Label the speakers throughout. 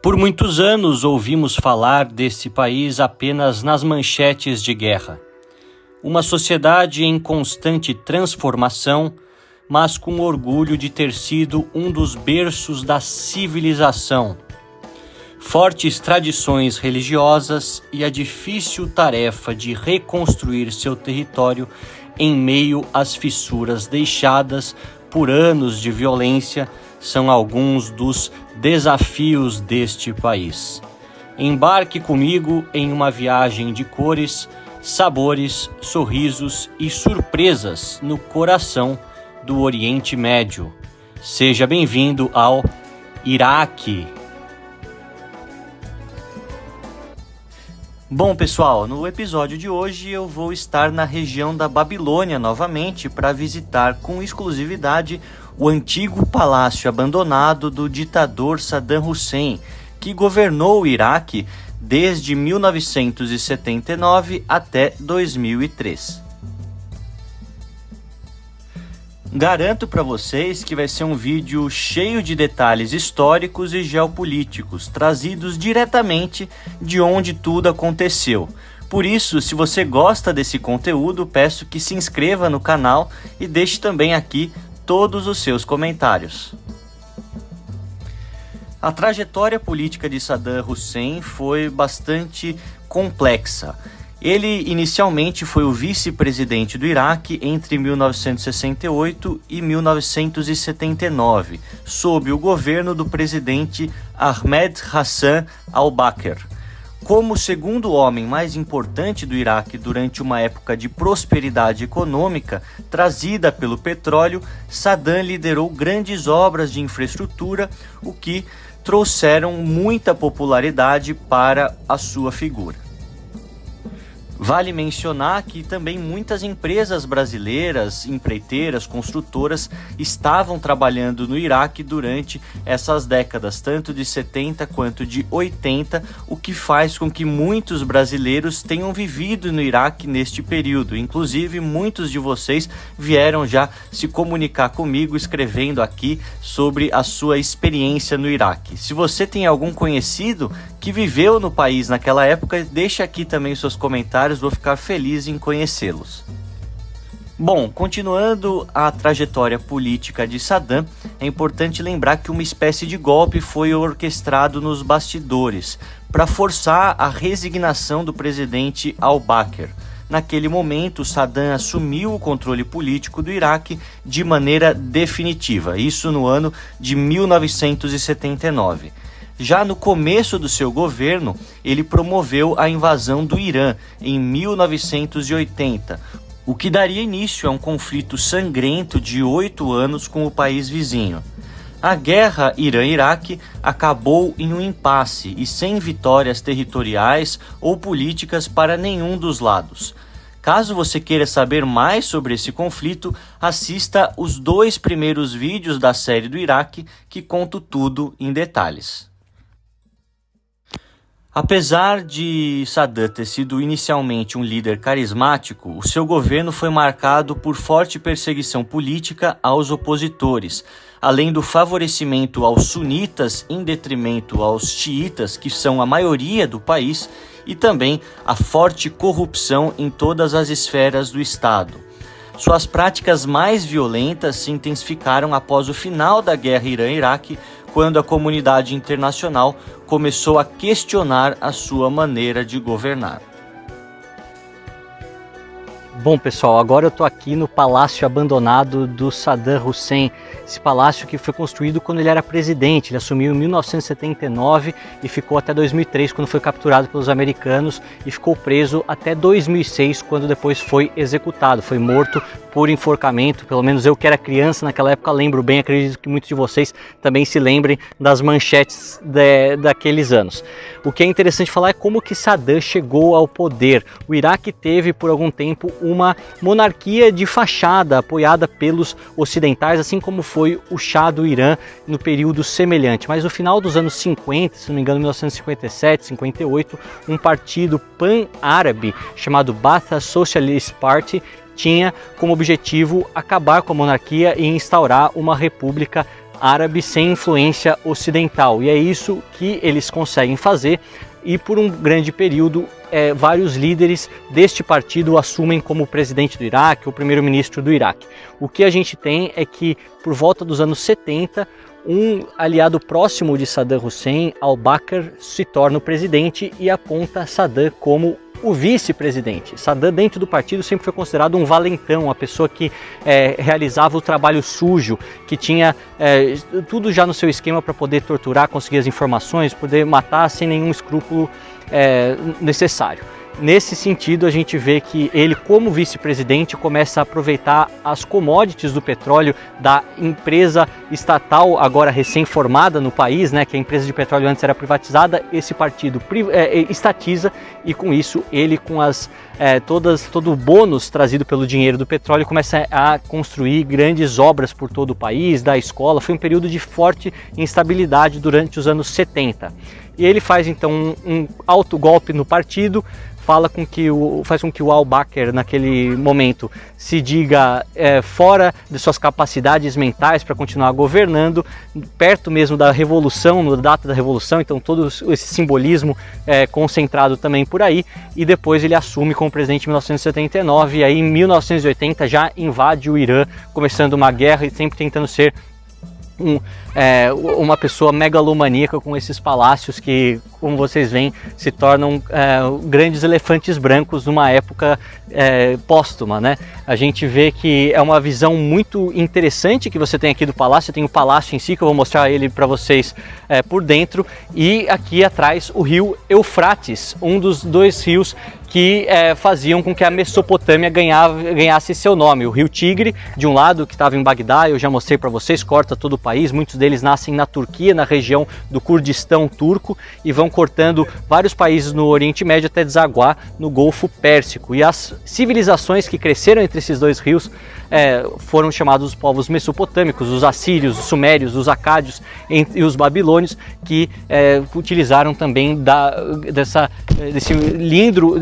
Speaker 1: Por muitos anos ouvimos falar desse país apenas nas manchetes de guerra. Uma sociedade em constante transformação, mas com orgulho de ter sido um dos berços da civilização. Fortes tradições religiosas e a difícil tarefa de reconstruir seu território em meio às fissuras deixadas por anos de violência são alguns dos desafios deste país. Embarque comigo em uma viagem de cores, sabores, sorrisos e surpresas no coração do Oriente Médio. Seja bem-vindo ao Iraque. Bom, pessoal, no episódio de hoje eu vou estar na região da Babilônia novamente para visitar com exclusividade o antigo palácio abandonado do ditador Saddam Hussein, que governou o Iraque desde 1979 até 2003. Garanto para vocês que vai ser um vídeo cheio de detalhes históricos e geopolíticos, trazidos diretamente de onde tudo aconteceu. Por isso, se você gosta desse conteúdo, peço que se inscreva no canal e deixe também aqui todos os seus comentários. A trajetória política de Saddam Hussein foi bastante complexa. Ele inicialmente foi o vice-presidente do Iraque entre 1968 e 1979, sob o governo do presidente Ahmed Hassan al-Bakr. Como o segundo homem mais importante do Iraque durante uma época de prosperidade econômica trazida pelo petróleo, Saddam liderou grandes obras de infraestrutura, o que trouxeram muita popularidade para a sua figura. Vale mencionar que também muitas empresas brasileiras, empreiteiras, construtoras estavam trabalhando no Iraque durante essas décadas, tanto de 70 quanto de 80, o que faz com que muitos brasileiros tenham vivido no Iraque neste período. Inclusive, muitos de vocês vieram já se comunicar comigo escrevendo aqui sobre a sua experiência no Iraque. Se você tem algum conhecido que viveu no país naquela época, deixa aqui também seus comentários, vou ficar feliz em conhecê-los. Bom, continuando a trajetória política de Saddam, é importante lembrar que uma espécie de golpe foi orquestrado nos bastidores para forçar a resignação do presidente al-Bakr. Naquele momento, Saddam assumiu o controle político do Iraque de maneira definitiva, isso no ano de 1979. Já no começo do seu governo, ele promoveu a invasão do Irã em 1980, o que daria início a um conflito sangrento de 8 anos com o país vizinho. A guerra Irã-Iraque acabou em um impasse e sem vitórias territoriais ou políticas para nenhum dos lados. Caso você queira saber mais sobre esse conflito, assista os 2 primeiros vídeos da série do Iraque, que conto tudo em detalhes. Apesar de Saddam ter sido inicialmente um líder carismático, o seu governo foi marcado por forte perseguição política aos opositores, além do favorecimento aos sunitas em detrimento aos xiitas, que são a maioria do país, e também a forte corrupção em todas as esferas do Estado. Suas práticas mais violentas se intensificaram após o final da guerra Irã-Iraque, quando a comunidade internacional começou a questionar a sua maneira de governar. Bom, pessoal, agora eu estou aqui no palácio abandonado do Saddam Hussein. Esse palácio que foi construído quando ele era presidente. Ele assumiu em 1979 e ficou até 2003, quando foi capturado pelos americanos, e ficou preso até 2006, quando depois foi executado. Foi morto por enforcamento. Pelo menos eu, que era criança naquela época, lembro bem. Acredito que muitos de vocês também se lembrem das manchetes daqueles anos. O que é interessante falar é como que Saddam chegou ao poder. O Iraque teve por algum tempo uma monarquia de fachada apoiada pelos ocidentais, assim como foi o Shah do Irã no período semelhante. Mas no final dos anos 50, se não me engano, 1957, 58, um partido pan-árabe chamado Ba'ath Socialist Party tinha como objetivo acabar com a monarquia e instaurar uma república
Speaker 2: árabe sem influência ocidental. E é isso que eles conseguem fazer, e por um grande período vários líderes deste partido assumem como presidente do Iraque, ou primeiro-ministro do Iraque. O que a gente tem é que por volta dos anos 70, um aliado próximo de Saddam Hussein, al-Bakr, se torna o presidente e aponta Saddam como o vice-presidente. Saddam, dentro do partido, sempre foi considerado um valentão, uma pessoa que realizava o trabalho sujo, que tinha tudo já no seu esquema para poder torturar, conseguir as informações, poder matar sem nenhum escrúpulo necessário. Nesse sentido, a gente vê que ele, como vice-presidente, começa a aproveitar as commodities do petróleo da empresa estatal, agora recém-formada no país, né, que a empresa de petróleo antes era privatizada. Esse partido estatiza, e com isso ele, com todo o bônus trazido pelo dinheiro do petróleo, começa a construir grandes obras por todo o país, da escola. Foi um período de forte instabilidade durante os anos 70. E ele faz então um alto golpe no partido, faz com que o al-Bakr naquele momento se diga fora de suas capacidades mentais para continuar governando, perto mesmo da revolução, no data da revolução, então todo esse simbolismo concentrado também por aí, e depois ele assume como presidente em 1979, e aí em 1980 já invade o Irã, começando uma guerra e sempre tentando ser uma pessoa megalomaníaca, com esses palácios que, como vocês veem, se tornam grandes elefantes brancos numa época póstuma, né? A gente vê que é uma visão muito interessante que você tem aqui do palácio. Tem o palácio em si, que eu vou mostrar ele para vocês por dentro, e aqui atrás o rio Eufrates, um dos dois rios que faziam com que a Mesopotâmia ganhasse seu nome. O rio Tigre, de um lado, que estava em Bagdá, eu já mostrei para vocês, corta todo o país. Muitos deles nascem na Turquia, na região do Kurdistão turco, e vão cortando vários países no Oriente Médio até desaguar no Golfo Pérsico. E as civilizações que cresceram entre esses dois rios foram chamados os povos mesopotâmicos, os assírios, os sumérios, os acádios e os babilônios, que utilizaram também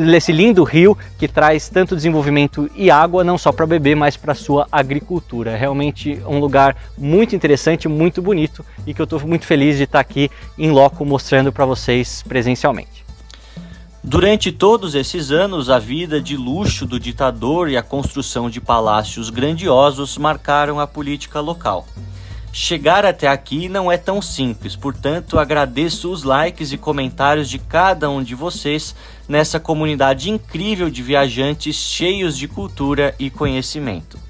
Speaker 2: desse lindo rio, que traz tanto desenvolvimento e água, não só para beber, mas para sua agricultura. É realmente um lugar muito interessante, muito bonito, e que eu estou muito feliz de estar aqui em loco mostrando para vocês presencialmente.
Speaker 1: Durante todos esses anos, a vida de luxo do ditador e a construção de palácios grandiosos marcaram a política local. Chegar até aqui não é tão simples, portanto agradeço os likes e comentários de cada um de vocês nessa comunidade incrível de viajantes cheios de cultura e conhecimento.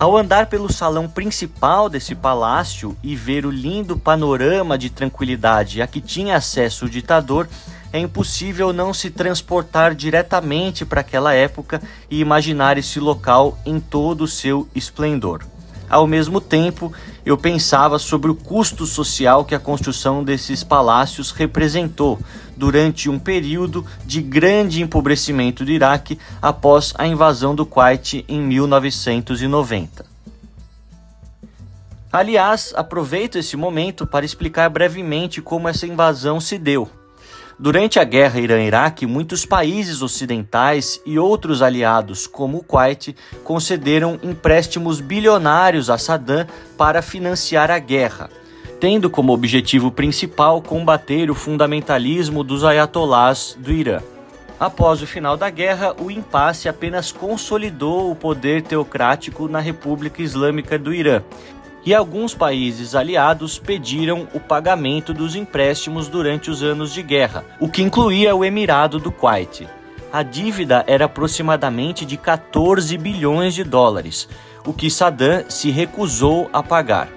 Speaker 1: Ao andar pelo salão principal desse palácio e ver o lindo panorama de tranquilidade a que tinha acesso o ditador, é impossível não se transportar diretamente para aquela época e imaginar esse local em todo o seu esplendor. Ao mesmo tempo, eu pensava sobre o custo social que a construção desses palácios representou durante um período de grande empobrecimento do Iraque após a invasão do Kuwait em 1990. Aliás, aproveito esse momento para explicar brevemente como essa invasão se deu. Durante a guerra Irã-Iraque, muitos países ocidentais e outros aliados, como o Kuwait, concederam empréstimos bilionários a Saddam para financiar a guerra, tendo como objetivo principal combater o fundamentalismo dos ayatolás do Irã. Após o final da guerra, o impasse apenas consolidou o poder teocrático na República Islâmica do Irã, e alguns países aliados pediram o pagamento dos empréstimos durante os anos de guerra, o que incluía o Emirado do Kuwait. A dívida era aproximadamente de 14 bilhões de dólares, o que Saddam se recusou a pagar.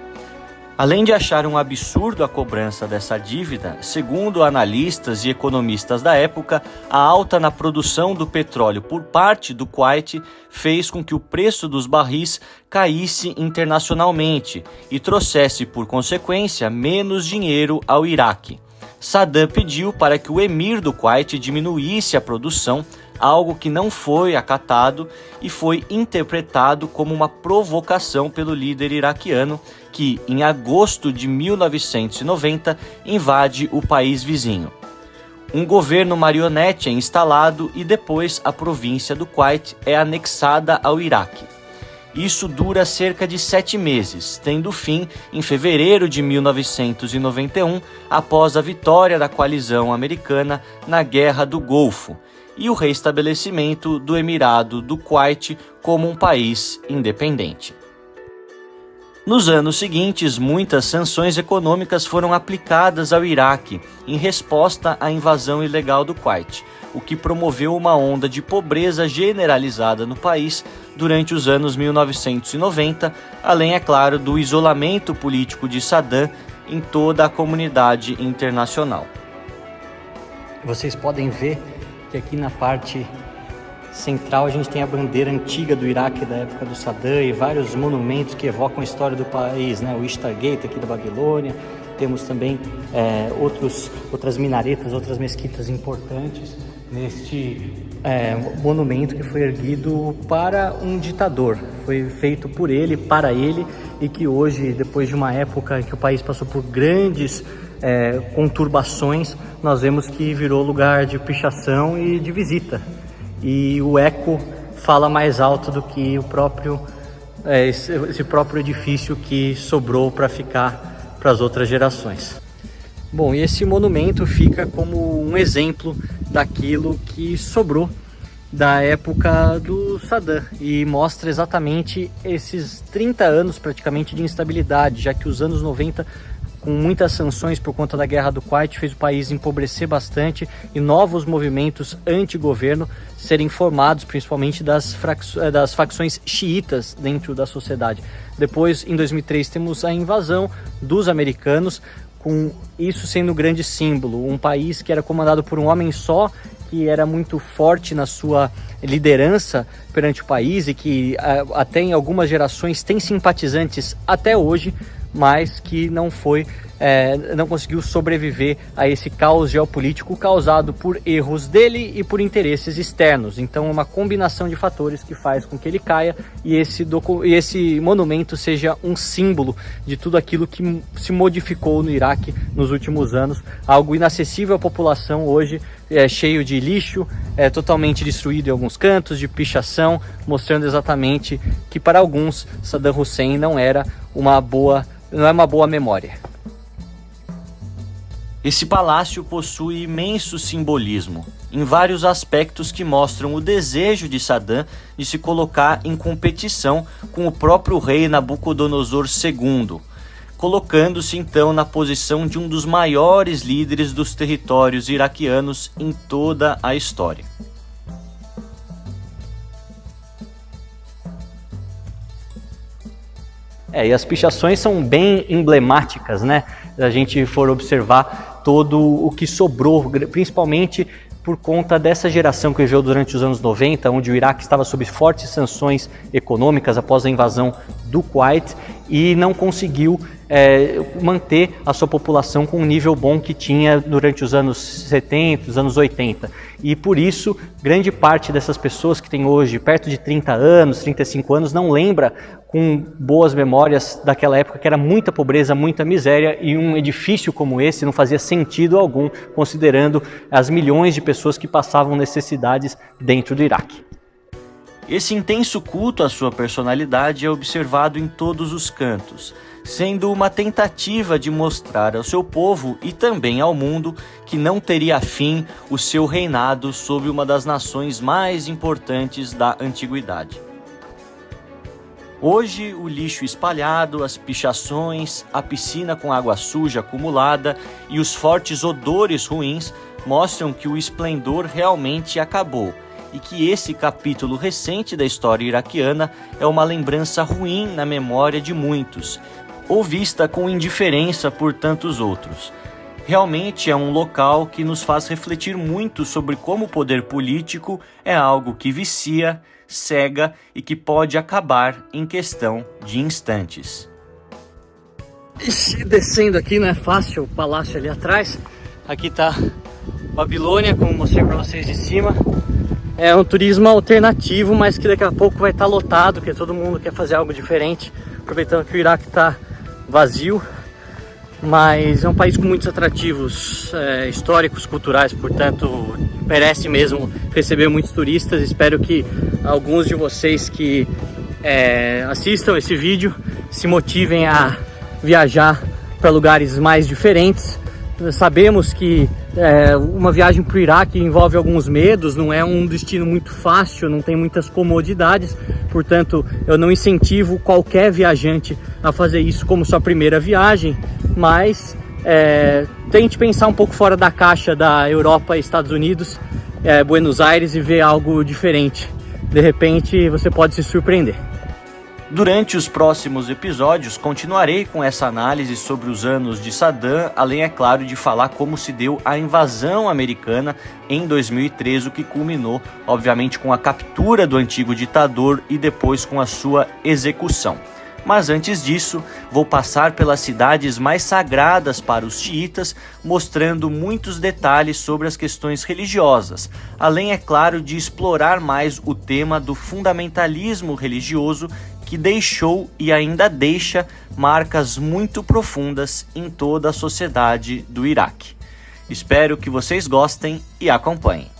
Speaker 1: Além de achar um absurdo a cobrança dessa dívida, segundo analistas e economistas da época, a alta na produção do petróleo por parte do Kuwait fez com que o preço dos barris caísse internacionalmente e trouxesse, por consequência, menos dinheiro ao Iraque. Saddam pediu para que o emir do Kuwait diminuísse a produção, algo que não foi acatado e foi interpretado como uma provocação pelo líder iraquiano, que, em agosto de 1990, invade o país vizinho. Um governo marionete é instalado e depois a província do Kuwait é anexada ao Iraque. Isso dura cerca de 7 meses, tendo fim em fevereiro de 1991, após a vitória da coalizão americana na Guerra do Golfo e o restabelecimento do Emirado do Kuwait como um país independente. Nos anos seguintes, muitas sanções econômicas foram aplicadas ao Iraque em resposta à invasão ilegal do Kuwait, o que promoveu uma onda de pobreza generalizada no país durante os anos 1990, além, é claro, do isolamento político de Saddam em toda a comunidade internacional.
Speaker 2: Vocês podem ver que aqui na parte central a gente tem a bandeira antiga do Iraque da época do Saddam e vários monumentos que evocam a história do país, né? O Ishtar Gate aqui da Babilônia, temos também outras minaretas, outras mesquitas importantes neste monumento que foi erguido para um ditador, foi feito por ele, para ele, e que hoje, depois de uma época em que o país passou por grandes conturbações, nós vemos que virou lugar de pichação e de visita. E o eco fala mais alto do que o próprio esse próprio edifício que sobrou para ficar para as outras gerações. Bom, e esse monumento fica como um exemplo daquilo que sobrou da época do Saddam e mostra exatamente esses 30 anos praticamente de instabilidade, já que os anos 90, com muitas sanções por conta da guerra do Kuwait, fez o país empobrecer bastante e novos movimentos anti-governo serem formados, principalmente das facções xiitas dentro da sociedade. Depois, em 2003, temos a invasão dos americanos, com isso sendo um grande símbolo, um país que era comandado por um homem só, que era muito forte na sua liderança perante o país e que até em algumas gerações tem simpatizantes até hoje, mas que não conseguiu sobreviver a esse caos geopolítico causado por erros dele e por interesses externos. Então, uma combinação de fatores que faz com que ele caia e esse monumento seja um símbolo de tudo aquilo que se modificou no Iraque nos últimos anos, algo inacessível à população hoje, cheio de lixo, totalmente destruído em alguns cantos, de pichação, mostrando exatamente que para alguns Saddam Hussein não é uma boa memória.
Speaker 1: Esse palácio possui imenso simbolismo, em vários aspectos que mostram o desejo de Saddam de se colocar em competição com o próprio rei Nabucodonosor II, colocando-se então na posição de um dos maiores líderes dos territórios iraquianos em toda a história.
Speaker 2: E as pichações são bem emblemáticas, né? Se a gente for observar todo o que sobrou, principalmente por conta dessa geração que viveu durante os anos 90, onde o Iraque estava sob fortes sanções econômicas após a invasão do Kuwait e não conseguiu manter a sua população com um nível bom que tinha durante os anos 70, os anos 80. E por isso, grande parte dessas pessoas que têm hoje perto de 30 anos, 35 anos, não lembra com boas memórias daquela época que era muita pobreza, muita miséria, e um edifício como esse não fazia sentido algum, considerando as milhões de pessoas que passavam necessidades dentro do Iraque.
Speaker 1: Esse intenso culto à sua personalidade é observado em todos os cantos, sendo uma tentativa de mostrar ao seu povo e também ao mundo que não teria fim o seu reinado sobre uma das nações mais importantes da antiguidade. Hoje, o lixo espalhado, as pichações, a piscina com água suja acumulada e os fortes odores ruins mostram que o esplendor realmente acabou e que esse capítulo recente da história iraquiana é uma lembrança ruim na memória de muitos, ou vista com indiferença por tantos outros. Realmente é um local que nos faz refletir muito sobre como o poder político é algo que vicia, cega e que pode acabar em questão de instantes.
Speaker 2: Descendo aqui não é fácil, o palácio ali atrás. Aqui está Babilônia, como mostrei para vocês de cima. É um turismo alternativo, mas que daqui a pouco vai estar lotado, porque todo mundo quer fazer algo diferente, aproveitando que o Iraque está vazio. Mas é um país com muitos atrativos históricos, culturais, portanto merece mesmo receber muitos turistas. Espero que alguns de vocês que assistam esse vídeo, se motivem a viajar para lugares mais diferentes. Sabemos que uma viagem para o Iraque envolve alguns medos, não é um destino muito fácil, não tem muitas comodidades, portanto eu não incentivo qualquer viajante a fazer isso como sua primeira viagem, mas tente pensar um pouco fora da caixa da Europa e Estados Unidos, Buenos Aires, e ver algo diferente. De repente você pode se surpreender.
Speaker 1: Durante os próximos episódios, continuarei com essa análise sobre os anos de Saddam, além, é claro, de falar como se deu a invasão americana em 2003, o que culminou, obviamente, com a captura do antigo ditador e depois com a sua execução. Mas antes disso, vou passar pelas cidades mais sagradas para os xiitas, mostrando muitos detalhes sobre as questões religiosas, além, é claro, de explorar mais o tema do fundamentalismo religioso, que deixou e ainda deixa marcas muito profundas em toda a sociedade do Iraque. Espero que vocês gostem e acompanhem.